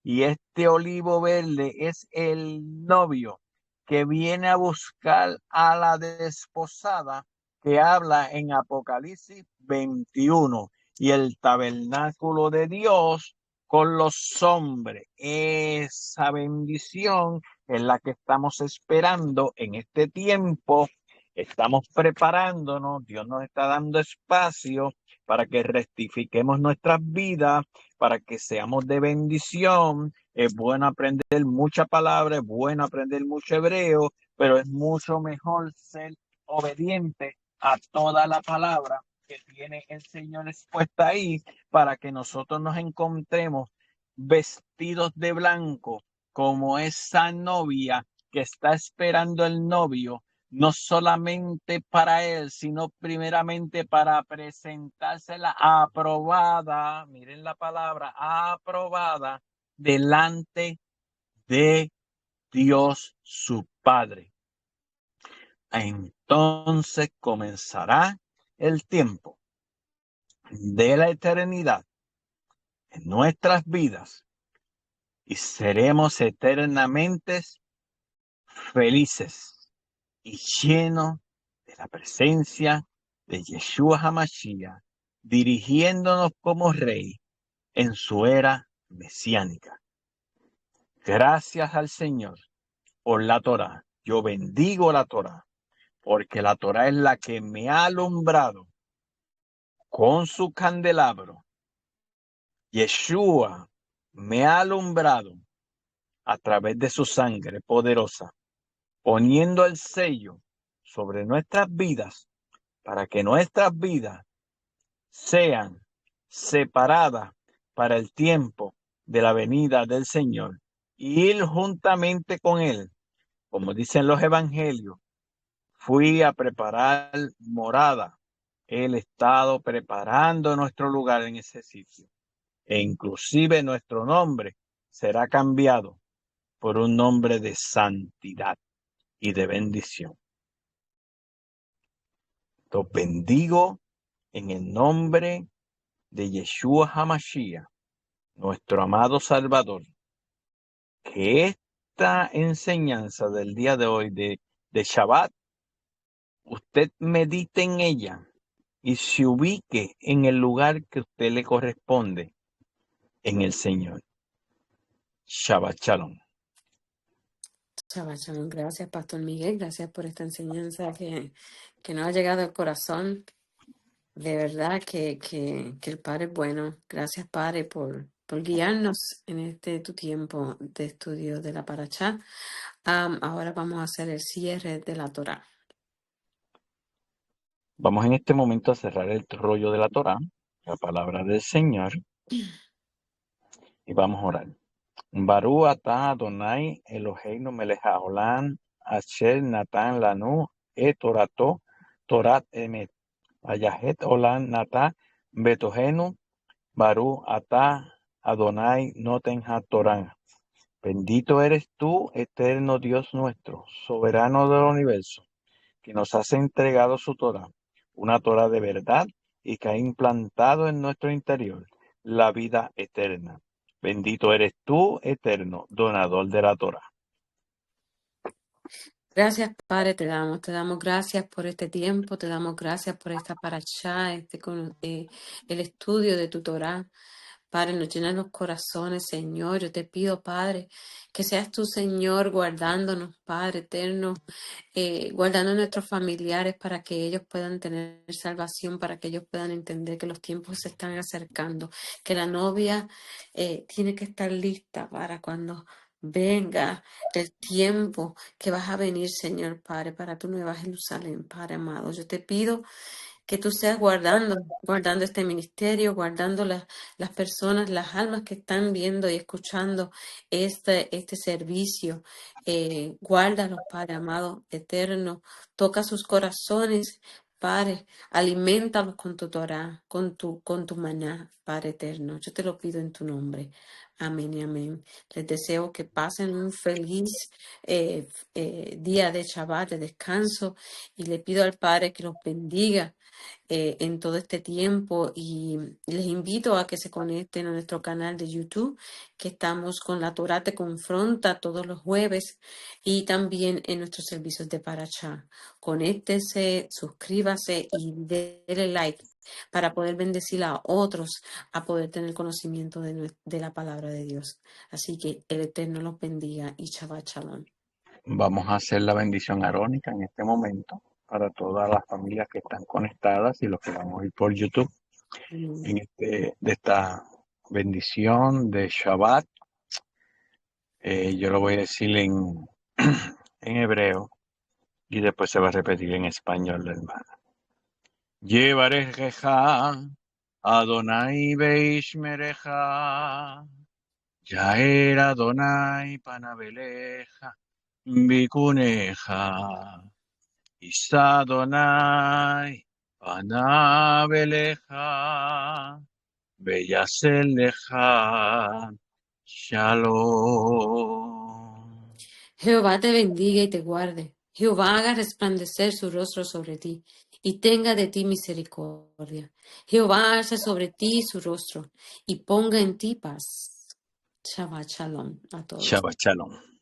Y este olivo verde es el novio que viene a buscar a la desposada, que habla en Apocalipsis 21, y el tabernáculo de Dios con los hombres. Esa bendición es la que estamos esperando en este tiempo. Estamos preparándonos, Dios nos está dando espacio para que rectifiquemos nuestras vidas, para que seamos de bendición. Es bueno aprender mucha palabra, es bueno aprender mucho hebreo, pero es mucho mejor ser obediente a toda la palabra que tiene el Señor expuesta ahí, para que nosotros nos encontremos vestidos de blanco como esa novia que está esperando el novio, no solamente para él, sino primeramente para presentársela aprobada, miren la palabra, aprobada, delante de Dios su Padre. Entonces comenzará el tiempo de la eternidad en nuestras vidas y seremos eternamente felices y llenos de la presencia de Yeshua HaMashiach, dirigiéndonos como rey en su era mesiánica. Gracias al Señor por la Torá. Yo bendigo la Torá, porque la Torá es la que me ha alumbrado con su candelabro. Yeshua me ha alumbrado a través de su sangre poderosa, poniendo el sello sobre nuestras vidas, para que nuestras vidas sean separadas para el tiempo de la venida del Señor y ir juntamente con Él. Como dicen los evangelios, fui a preparar morada. Él ha estado preparando nuestro lugar en ese sitio. E inclusive nuestro nombre será cambiado por un nombre de santidad y de bendición. Los bendigo en el nombre de Yeshua HaMashiach, nuestro amado Salvador. Que esta enseñanza del día de hoy de Shabbat, usted medite en ella y se ubique en el lugar que a usted le corresponde en el Señor. Shabbat Shalom. Shabbat shalom. Gracias, Pastor Miguel. Gracias por esta enseñanza que nos ha llegado al corazón. De verdad que el Padre es bueno. Gracias, Padre, por guiarnos en tu tiempo de estudio de la Parashá. Ahora vamos a hacer el cierre de la Torá. Vamos en este momento a cerrar el rollo de la Torá. La palabra del Señor. Y vamos a orar. Barú atah Adonai Eloheinu melech haolam asher natan lanu torato torat emet ayahet olam nata betohenu Barú atah Adonai noten hatorán. Bendito eres tú, eterno Dios nuestro, soberano del universo, que nos has entregado su Torah, una Torah de verdad y que ha implantado en nuestro interior la vida eterna. Bendito eres tú, eterno, donador de la Torah. Gracias, Padre, te damos gracias por este tiempo, te damos gracias por esta parashá, el estudio de tu Torah. Padre, nos llena los corazones, Señor. Yo te pido, Padre, que seas tú, Señor, guardándonos, Padre eterno, guardando a nuestros familiares para que ellos puedan tener salvación, para que ellos puedan entender que los tiempos se están acercando, que la novia tiene que estar lista para cuando venga el tiempo que vas a venir, Señor, Padre, para tu nueva Jerusalén, Padre amado. Yo te pido que tú seas guardando este ministerio, guardando las personas, las almas que están viendo y escuchando este servicio. Guárdalos, Padre amado, eterno. Toca sus corazones, Padre. Aliméntalos con tu Torah, con tu maná, Padre eterno. Yo te lo pido en tu nombre. Amén y amén. Les deseo que pasen un feliz día de Shabbat, de descanso, y le pido al Padre que los bendiga en todo este tiempo, y les invito a que se conecten a nuestro canal de YouTube, que estamos con la Torá Te Confronta todos los jueves, y también en nuestros servicios de Parashá. Conéctese, suscríbase y déle like para poder bendecir a otros a poder tener conocimiento de la palabra de Dios. Así que el Eterno los bendiga y Shabbat Shalom. Vamos a hacer la bendición arónica en este momento para todas las familias que están conectadas y los que vamos a ir por YouTube Amén. de esta bendición de Shabbat. Yo lo voy a decir en hebreo y después se va a repetir en español, hermano. Yevarejeja Adonai Beishmereja Yair Adonai Panabeleja Bikuneja Isa Adonai Panabeleja Beyaseleja Shalom. Jehová te bendiga y te guarde. Jehová haga resplandecer su rostro sobre ti y tenga de ti misericordia. Jehová alce sobre ti su rostro y ponga en ti paz. Shabbat Shalom a todos. Shabbat Shalom.